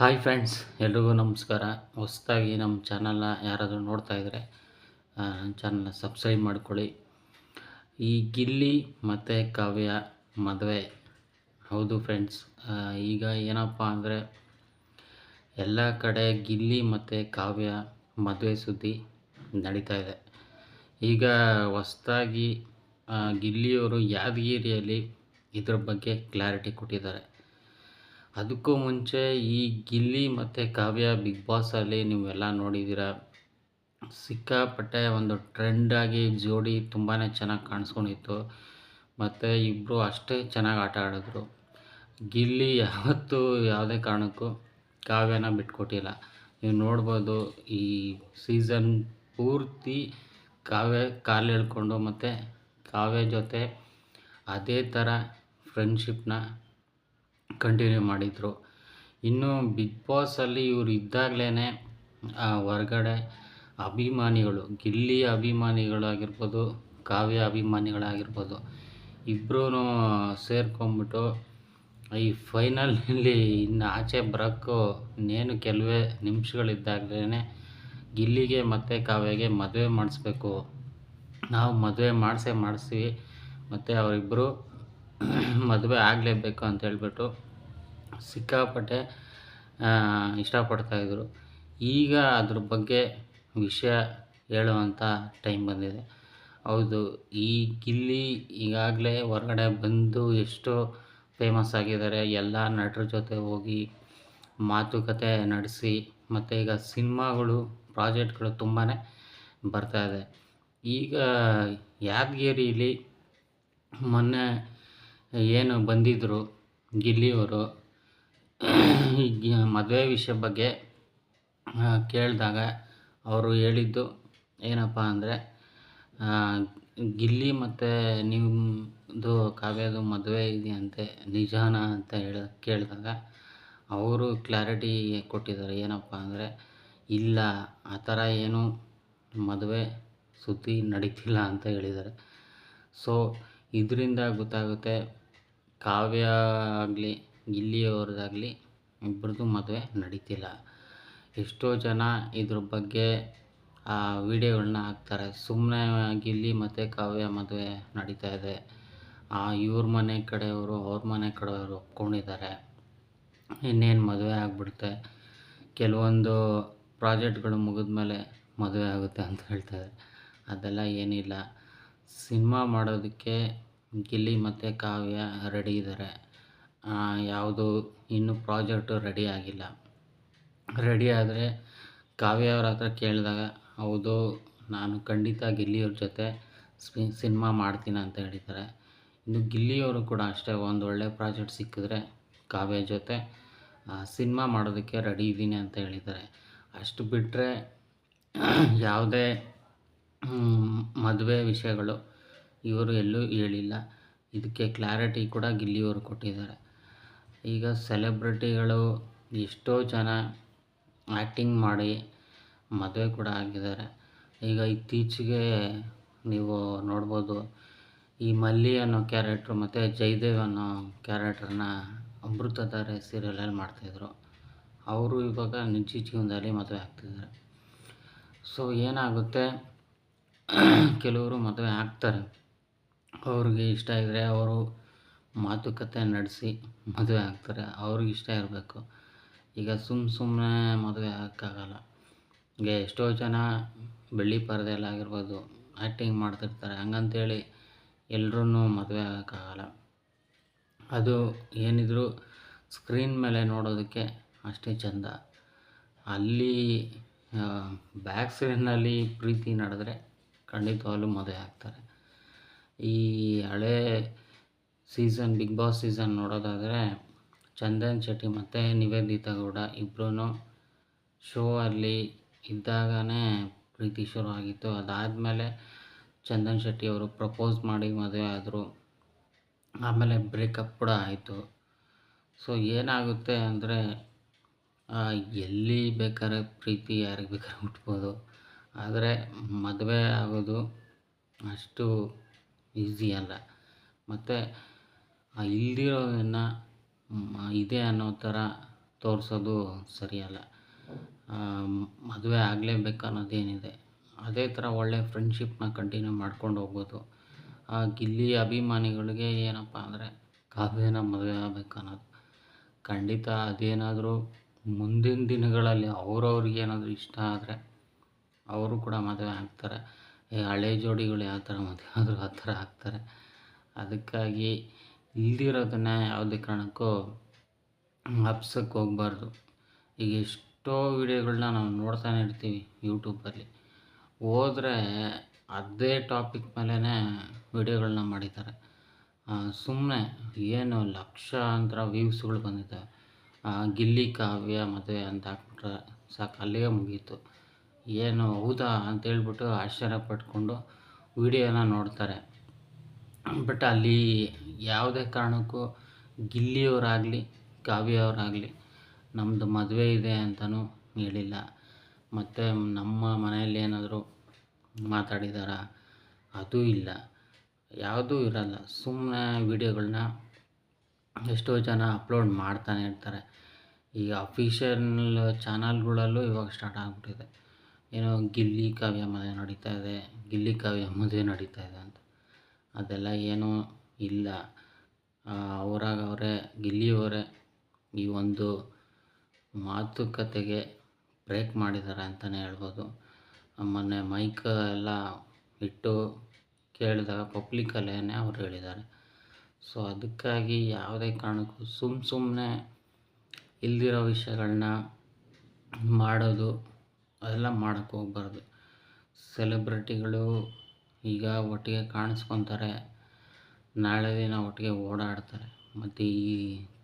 Hi friends, ಎಲ್ರಿಗೂ ನಮಸ್ಕಾರ. ಹೊಸದಾಗಿ ನಮ್ಮ ಚಾನಲ್ನ ಯಾರಾದರೂ ನೋಡ್ತಾ ಇದ್ದರೆ ನನ್ನ ಚಾನಲ್ನ ಸಬ್ಸ್ಕ್ರೈಬ್ ಮಾಡ್ಕೊಳ್ಳಿ. ಈ ಗಿಲ್ಲಿ ಮತ್ತು ಕಾವ್ಯ ಮದುವೆ, ಹೌದು ಫ್ರೆಂಡ್ಸ್. ಈಗ ಏನಪ್ಪ ಅಂದರೆ ಎಲ್ಲ ಕಡೆ ಗಿಲ್ಲಿ ಮತ್ತು ಕಾವ್ಯ ಮದುವೆ ಸುದ್ದಿ ನಡೀತಾ ಇದೆ. ಈಗ ಹೊಸದಾಗಿ ಗಿಲ್ಲಿಯವರು ಯಾದಗಿರಿಯಲ್ಲಿ ಇದ್ರ ಬಗ್ಗೆ ಕ್ಲಾರಿಟಿ ಕೊಟ್ಟಿದ್ದಾರೆ. ಅದಕ್ಕೂ ಮುಂಚೆ ಈ ಗಿಲ್ಲಿ ಮತ್ತು ಕಾವ್ಯ ಬಿಗ್ ಬಾಸಲ್ಲಿ ನೀವೆಲ್ಲ ನೋಡಿದ್ದೀರ. ಸಿಕ್ಕಾಪಟ್ಟೆ ಒಂದು ಟ್ರೆಂಡಾಗಿ ಜೋಡಿ ತುಂಬಾ ಚೆನ್ನಾಗಿ ಕಾಣಿಸ್ಕೊಂಡಿತ್ತು. ಮತ್ತು ಇಬ್ಬರು ಅಷ್ಟೇ ಚೆನ್ನಾಗಿ ಆಟ ಆಡಿದ್ರು. ಗಿಲ್ಲಿ ಯಾವತ್ತೂ ಯಾವುದೇ ಕಾರಣಕ್ಕೂ ಕಾವ್ಯನ ಬಿಟ್ಕೊಟ್ಟಿಲ್ಲ. ನೀವು ನೋಡ್ಬೋದು, ಈ ಸೀಸನ್ ಪೂರ್ತಿ ಕಾವ್ಯ ಕಾಲು ಎಳ್ಕೊಂಡು ಮತ್ತು ಕಾವ್ಯ ಜೊತೆ ಅದೇ ಥರ ಫ್ರೆಂಡ್ಶಿಪ್ನ ಕಂಟಿನ್ಯೂ ಮಾಡಿದರು. ಇನ್ನು ಬಿಗ್ ಬಾಸಲ್ಲಿ ಇವರು ಇದ್ದಾಗಲೇ ಹೊರಗಡೆ ಅಭಿಮಾನಿಗಳು, ಗಿಲ್ಲಿ ಅಭಿಮಾನಿಗಳಾಗಿರ್ಬೋದು, ಕಾವ್ಯ ಅಭಿಮಾನಿಗಳಾಗಿರ್ಬೋದು, ಇಬ್ಬರೂ ಸೇರ್ಕೊಂಡ್ಬಿಟ್ಟು ಈ ಫೈನಲಲ್ಲಿ ಇನ್ನು ಆಚೆ ಬರೋಕ್ಕೂ ಇನ್ನೇನು ಕೆಲವೇ ನಿಮಿಷಗಳಿದ್ದಾಗಲೇ ಗಿಲ್ಲಿಗೆ ಮತ್ತು ಕಾವ್ಯಗೆ ಮದುವೆ ಮಾಡಿಸ್ಬೇಕು, ನಾವು ಮದುವೆ ಮಾಡಿಸ್ತೀವಿ ಮತ್ತು ಅವರಿಬ್ಬರು ಮದುವೆ ಆಗಲೇಬೇಕು ಅಂತ ಹೇಳ್ಬಿಟ್ಟು ಸಿಕ್ಕಾಪಟ್ಟೆ ಇಷ್ಟಪಡ್ತಾಯಿದ್ರು. ಈಗ ಅದ್ರ ಬಗ್ಗೆ ವಿಷಯ ಹೇಳುವಂಥ ಟೈಮ್ ಬಂದಿದೆ. ಹೌದು, ಈ ಗಿಲ್ಲಿ ಈಗಾಗಲೇ ಹೊರಗಡೆ ಬಂದು ಎಷ್ಟೋ ಫೇಮಸ್ ಆಗಿದ್ದಾರೆ. ಎಲ್ಲ ನಟರ ಜೊತೆ ಹೋಗಿ ಮಾತುಕತೆ ನಡೆಸಿ ಮತ್ತು ಈಗ ಸಿನಿಮಾಗಳು, ಪ್ರಾಜೆಕ್ಟ್ಗಳು ತುಂಬಾ ಬರ್ತಾಯಿದೆ. ಈಗ ಯಾದಗಿರಿಲಿ ಮೊನ್ನೆ ಏನು ಬಂದಿದ್ದರು ಗಿಲ್ಲಿಯವರು, ಈ ಮದುವೆ ವಿಷಯ ಬಗ್ಗೆ ಕೇಳಿದಾಗ ಅವರು ಹೇಳಿದ್ದು ಏನಪ್ಪ ಅಂದರೆ, ಗಿಲ್ಲಿ ಮತ್ತು ನಿಮ್ಮದು ಕಾವ್ಯದು ಮದುವೆ ಇದೆಯಂತೆ, ನಿಜಾನಾ ಅಂತ ಕೇಳಿದಾಗ ಅವರು ಕ್ಲಾರಿಟಿ ಕೊಟ್ಟಿದ್ದಾರೆ. ಏನಪ್ಪ ಅಂದರೆ, ಇಲ್ಲ, ಆ ಥರ ಏನೂ ಮದುವೆ ಸುದ್ದಿ ನಡೀತಿಲ್ಲ ಅಂತ ಹೇಳಿದ್ದಾರೆ. ಸೊ ಇದರಿಂದ ಗೊತ್ತಾಗುತ್ತೆ, ಕಾವ್ಯ ಆಗಲಿ ಗಿಲ್ಲಿಯವ್ರದ್ದಾಗಲಿ ಇಬ್ಬರದು ಮದುವೆ ನಡೀತಿಲ್ಲ. ಎಷ್ಟೋ ಜನ ಇದ್ರ ಬಗ್ಗೆ ವೀಡಿಯೋಗಳನ್ನ ಹಾಕ್ತಾರೆ. ಸುಮ್ಮನೆ ಗಿಲ್ಲಿ ಮತ್ತು ಕಾವ್ಯ ಮದುವೆ ನಡೀತಾ ಇದೆ, ಇವ್ರ ಮನೆ ಕಡೆಯವರು ಅವ್ರ ಮನೆ ಕಡೆಯವರು ಒಪ್ಕೊಂಡಿದ್ದಾರೆ, ಇನ್ನೇನು ಮದುವೆ ಆಗಿಬಿಡುತ್ತೆ, ಕೆಲವೊಂದು ಪ್ರಾಜೆಕ್ಟ್ಗಳು ಮುಗಿದ್ಮೇಲೆ ಮದುವೆ ಆಗುತ್ತೆ ಅಂತ ಹೇಳ್ತಾರೆ. ಅದೆಲ್ಲ ಏನಿಲ್ಲ. ಸಿನಿಮಾ ಮಾಡೋದಕ್ಕೆ ಗಿಲ್ಲಿ ಮತ್ತು ಕಾವ್ಯ ರೆಡಿ ಇದ್ದಾರೆ. ಯಾವುದು ಇನ್ನೂ ಪ್ರಾಜೆಕ್ಟು ರೆಡಿ ಆಗಿಲ್ಲ. ರೆಡಿ ಆದರೆ ಕಾವ್ಯ ಅವ್ರ ಹತ್ರ ಕೇಳಿದಾಗ, ಹೌದು, ನಾನು ಖಂಡಿತ ಗಿಲ್ಲಿಯವ್ರ ಜೊತೆ ಸಿನಿಮಾ ಮಾಡ್ತೀನಿ ಅಂತ ಹೇಳಿದ್ದಾರೆ. ಇನ್ನು ಗಿಲ್ಲಿಯವರು ಕೂಡ ಅಷ್ಟೇ, ಒಂದು ಒಳ್ಳೆ ಪ್ರಾಜೆಕ್ಟ್ ಸಿಕ್ಕಿದ್ರೆ ಕಾವ್ಯ ಜೊತೆ ಸಿನಿಮಾ ಮಾಡೋದಕ್ಕೆ ರೆಡಿ ಇದ್ದೀನಿ ಅಂತ ಹೇಳಿದ್ದಾರೆ. ಅಷ್ಟು ಬಿಟ್ಟರೆ ಯಾವುದೇ ಮದುವೆ ವಿಷಯಗಳು ಇವರು ಎಲ್ಲೂ ಹೇಳಿಲ್ಲ. ಇದಕ್ಕೆ ಕ್ಲಾರಿಟಿ ಕೂಡ ಗಿಲ್ಲಿಯವರು ಕೊಟ್ಟಿದ್ದಾರೆ. ಈಗ ಸೆಲೆಬ್ರಿಟಿಗಳು ಎಷ್ಟೋ ಜನ ಆ್ಯಕ್ಟಿಂಗ್ ಮಾಡಿ ಮದುವೆ ಕೂಡ ಆಗಿದ್ದಾರೆ. ಈಗ ಇತ್ತೀಚೆಗೆ ನೀವು ನೋಡ್ಬೋದು, ಈ ಮಲ್ಲಿ ಅನ್ನೋ ಕ್ಯಾರೆಕ್ಟ್ರು ಮತ್ತು ಜಯದೇವ್ ಅನ್ನೋ ಕ್ಯಾರೆಕ್ಟ್ರನ್ನ ಅಮೃತಧಾರೆ ಸೀರಿಯಲಲ್ಲಿ ಮಾಡ್ತಾಯಿದ್ರು. ಅವರು ಇವಾಗ ನಿಜ ಜೀವನದಲ್ಲಿ ಮದುವೆ ಆಗ್ತಿದ್ದಾರೆ. ಸೊ ಏನಾಗುತ್ತೆ, ಕೆಲವರು ಮದುವೆ ಆಗ್ತಾರೆ, ಅವ್ರಿಗೆ ಇಷ್ಟ ಇದ್ದರೆ ಅವರು ಮಾತುಕತೆ ನಡೆಸಿ ಮದುವೆ ಆಗ್ತಾರೆ. ಅವ್ರಿಗೆ ಇಷ್ಟ ಇರಬೇಕು. ಈಗ ಸುಮ್ಮನೆ ಮದುವೆ ಆಗೋಕ್ಕಾಗಲ್ಲ. ಈಗ ಎಷ್ಟೋ ಜನ ಬೆಳ್ಳಿ ಪರದೆಯಲ್ಲಾಗಿರ್ಬೋದು ಆ್ಯಕ್ಟಿಂಗ್ ಮಾಡ್ತಿರ್ತಾರೆ. ಹಂಗಂತೇಳಿ ಎಲ್ರೂ ಮದುವೆ ಆಗೋಕ್ಕಾಗಲ್ಲ. ಅದು ಏನಿದ್ರು ಸ್ಕ್ರೀನ್ ಮೇಲೆ ನೋಡೋದಕ್ಕೆ ಅಷ್ಟೇ ಚೆಂದ. ಅಲ್ಲಿ ಬ್ಯಾಕ್ ಸ್ಕ್ರೀನ್ನಲ್ಲಿ ಪ್ರೀತಿ ನಡೆದ್ರೆ ಖಂಡಿತವಾಗ್ಲೂ ಮದುವೆ ಆಗ್ತಾರೆ. ಈ ಹಳೇ ಸೀಸನ್, ಬಿಗ್ ಬಾಸ್ ಸೀಸನ್ ನೋಡೋದಾದರೆ, ಚಂದನ್ ಶೆಟ್ಟಿ ಮತ್ತು ನಿವೇದಿತಾ ಗೌಡ ಇಬ್ಬರೂ ಶೋ ಅಲ್ಲಿ ಇದ್ದಾಗಲೇ ಪ್ರೀತಿ ಶುರು ಆಗಿತ್ತು. ಅದಾದಮೇಲೆ ಚಂದನ್ ಶೆಟ್ಟಿ ಅವರು ಪ್ರಪೋಸ್ ಮಾಡಿ ಮದುವೆ ಆದರು. ಆಮೇಲೆ ಬ್ರೇಕಪ್ ಕೂಡ ಆಯಿತು. ಸೊ ಏನಾಗುತ್ತೆ ಅಂದರೆ, ಎಲ್ಲಿ ಬೇಕಾದ್ರೆ ಪ್ರೀತಿ ಯಾರಿಗೆ ಬೇಕಾದ್ರೆ ಹುಟ್ಬೋದು, ಆದರೆ ಮದುವೆ ಆಗೋದು ಅಷ್ಟು ಈಸಿ ಅಲ್ಲ. ಮತ್ತು ಇಲ್ದಿರೋದನ್ನು ಇದೆ ಅನ್ನೋ ಥರ ತೋರಿಸೋದು ಸರಿಯಲ್ಲ. ಮದುವೆ ಆಗಲೇಬೇಕು ಅನ್ನೋದೇನಿದೆ, ಅದೇ ಥರ ಒಳ್ಳೆ ಫ್ರೆಂಡ್ಶಿಪ್ನ ಕಂಟಿನ್ಯೂ ಮಾಡ್ಕೊಂಡು ಹೋಗ್ಬೋದು. ಗಿಲ್ಲಿ ಅಭಿಮಾನಿಗಳಿಗೆ ಏನಪ್ಪ ಅಂದರೆ ಕಾವ್ಯನ ಮದುವೆ ಆಗಬೇಕು ಅನ್ನೋದು ಖಂಡಿತ. ಅದೇನಾದರೂ ಮುಂದಿನ ದಿನಗಳಲ್ಲಿ ಅವ್ರವ್ರಿಗೆ ಏನಾದರೂ ಇಷ್ಟ ಆದರೆ ಅವರು ಕೂಡ ಮದುವೆ ಆಗ್ತಾರೆ. ಈ ಹಳೆ ಜೋಡಿಗಳು ಯಾವ ಥರ ಮದುವೆ ಆದರೂ ಆ ಥರ ಆಗ್ತಾರೆ. ಅದಕ್ಕಾಗಿ ಇಲ್ದಿರೋದನ್ನು ಯಾವುದೇ ಕಾರಣಕ್ಕೂ ಹಬ್ಸಕ್ಕೆ ಹೋಗಬಾರ್ದು. ಈಗ ಎಷ್ಟೋ ವಿಡಿಯೋಗಳನ್ನ ನಾವು ನೋಡ್ತಾನೆ ಇರ್ತೀವಿ ಯೂಟ್ಯೂಬಲ್ಲಿ. ಹೋದ್ರೆ ಅದೇ ಟಾಪಿಕ್ ಮೇಲೇ ವಿಡಿಯೋಗಳನ್ನ ಮಾಡಿದ್ದಾರೆ. ಸುಮ್ಮನೆ ಏನು ಲಕ್ಷಾಂತರ ವ್ಯೂಸ್ಗಳು ಬಂದಿದ್ದಾವೆ. ಗಿಲ್ಲಿ ಕಾವ್ಯ ಮದುವೆ ಅಂತ ಹಾಕ್ಬಿಟ್ರೆ ಸಾಕು, ಅಲ್ಲಿಗೆ ಮುಗೀತು. ಏನು ಹೌದಾ ಅಂತೇಳ್ಬಿಟ್ಟು ಆಶ್ಚರ್ಯ ಪಟ್ಕೊಂಡು ವಿಡಿಯೋನ ನೋಡ್ತಾರೆ. ಬಟ್ ಅಲ್ಲಿ ಯಾವುದೇ ಕಾರಣಕ್ಕೂ ಗಿಲ್ಲಿಯವರಾಗಲಿ ಕಾವ್ಯವರಾಗಲಿ ನಮ್ಮದು ಮದುವೆ ಇದೆ ಅಂತಲೂ ಹೇಳಿಲ್ಲ. ಮತ್ತು ನಮ್ಮ ಮನೆಯಲ್ಲಿ ಏನಾದರೂ ಮಾತಾಡಿದಾರಾ ಅದೂ ಇಲ್ಲ, ಯಾವುದೂ ಇರಲ್ಲ. ಸುಮ್ಮನೆ ವಿಡಿಯೋಗಳನ್ನ ಎಷ್ಟೋ ಜನ ಅಪ್ಲೋಡ್ ಮಾಡ್ತಾನೆ ಇರ್ತಾರೆ. ಈಗ ಅಫಿಷಿಯಲ್ ಚಾನಲ್ಗಳಲ್ಲೂ ಇವಾಗ ಸ್ಟಾರ್ಟ್ ಆಗಿಬಿಟ್ಟಿದೆ. ಏನೋ ಗಿಲ್ಲಿ ಕಾವ್ಯ ಮದುವೆ ನಡೀತಾ ಇದೆ, ಗಿಲ್ಲಿ ಕಾವ್ಯ ಮದುವೆ ನಡೀತಾ ಇದೆ ಅಂತ. ಅದೆಲ್ಲ ಏನೂ ಇಲ್ಲ. ಅವರಾಗ ಅವರೇ ಗಿಲ್ಲಿಯವರೇ ಈ ಒಂದು ಮಾತುಕತೆಗೆ ಬ್ರೇಕ್ ಮಾಡಿದ್ದಾರೆ ಅಂತಲೇ ಹೇಳ್ಬೋದು. ಮೊನ್ನೆ ಮೈಕ್ ಎಲ್ಲ ಇಟ್ಟು ಕೇಳಿದಾಗ ಪಬ್ಲಿಕಲ್ಲೇ ಅವ್ರು ಹೇಳಿದ್ದಾರೆ. ಸೊ ಅದಕ್ಕಾಗಿ ಯಾವುದೇ ಕಾರಣಕ್ಕೂ ಸುಮ್ಮನೆ ಇಲ್ದಿರೋ ವಿಷಯಗಳನ್ನ ಮಾಡೋದು ಅದೆಲ್ಲ ಮಾಡೋಕ್ಕೆ ಹೋಗ್ಬಾರ್ದು. ಸೆಲೆಬ್ರಿಟಿಗಳು ಈಗ ಒಟ್ಟಿಗೆ ಕಾಣಿಸ್ಕೊತಾರೆ, ನಾಳೆ ದಿನ ಒಟ್ಟಿಗೆ ಓಡಾಡ್ತಾರೆ. ಮತ್ತು ಈ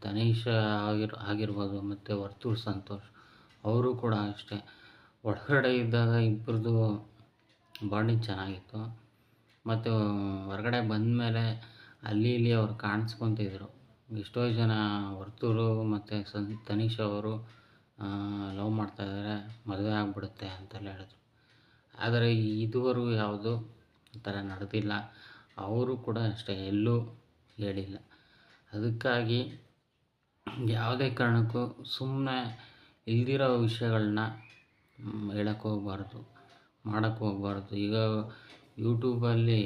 ತನೀಷ್ ಆಗಿರ್ಬೋದು ಮತ್ತು ವರ್ತೂರ್ ಸಂತೋಷ್ ಅವರು ಕೂಡ ಅಷ್ಟೇ. ಒಳಗಡೆ ಇದ್ದಾಗ ಇಬ್ಬರದು ಬಾಂಡಿಂಗ್ ಚೆನ್ನಾಗಿತ್ತು. ಮತ್ತು ಹೊರಗಡೆ ಬಂದಮೇಲೆ ಅಲ್ಲಿ ಇಲ್ಲಿ ಅವ್ರು ಕಾಣಿಸ್ಕೊತಿದ್ರು. ಎಷ್ಟೋ ಜನ ವರ್ತೂರು ಮತ್ತು ತನೀಷ್ ಅವರು ಲವ್ ಮಾಡ್ತಾಯಿದ್ದಾರೆ, ಮದುವೆ ಆಗಿಬಿಡುತ್ತೆ ಅಂತೆಲ್ಲ ಹೇಳಿದ್ರು. ಆದರೆ ಇದುವರೆಗೂ ಯಾವುದೂ ಆ ಥರ ನಡೆದಿಲ್ಲ. ಅವರು ಕೂಡ ಅಷ್ಟೇ ಎಲ್ಲೂ ಹೇಳಿಲ್ಲ. ಅದಕ್ಕಾಗಿ ಯಾವುದೇ ಕಾರಣಕ್ಕೂ ಸುಮ್ಮನೆ ಇಲ್ದಿರೋ ವಿಷಯಗಳನ್ನ ಹೇಳಕ್ಕೆ ಹೋಗ್ಬಾರ್ದು, ಮಾಡೋಕ್ಕೆ ಹೋಗ್ಬಾರ್ದು. ಈಗ ಯೂಟ್ಯೂಬಲ್ಲಿ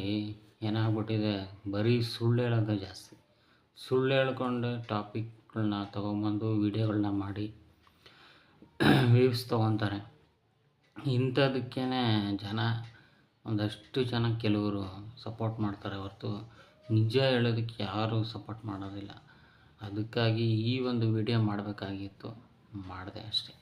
ಏನಾಗ್ಬಿಟ್ಟಿದೆ, ಬರೀ ಸುಳ್ಳು ಹೇಳೋದೇ ಜಾಸ್ತಿ. ಸುಳ್ಳು ಹೇಳ್ಕೊಂಡು ಟಾಪಿಕ್ಗಳನ್ನ ತೊಗೊಂಬಂದು ವೀಡಿಯೋಗಳನ್ನ ಮಾಡಿ ವ್ಯೂಸ್ ತೊಗೊತಾರೆ. ಇಂಥದಕ್ಕೇ ಜನ ಒಂದಷ್ಟು ಜನ ಕೆಲವರು ಸಪೋರ್ಟ್ ಮಾಡ್ತಾರೆ ಹೊರತು ನಿಜ ಹೇಳೋದಕ್ಕೆ ಯಾರೂ ಸಪೋರ್ಟ್ ಮಾಡೋದಿಲ್ಲ. ಅದಕ್ಕಾಗಿ ಈ ಒಂದು ವಿಡಿಯೋ ಮಾಡಬೇಕಾಗಿತ್ತು, ಮಾಡಿದೆ ಅಷ್ಟೇ.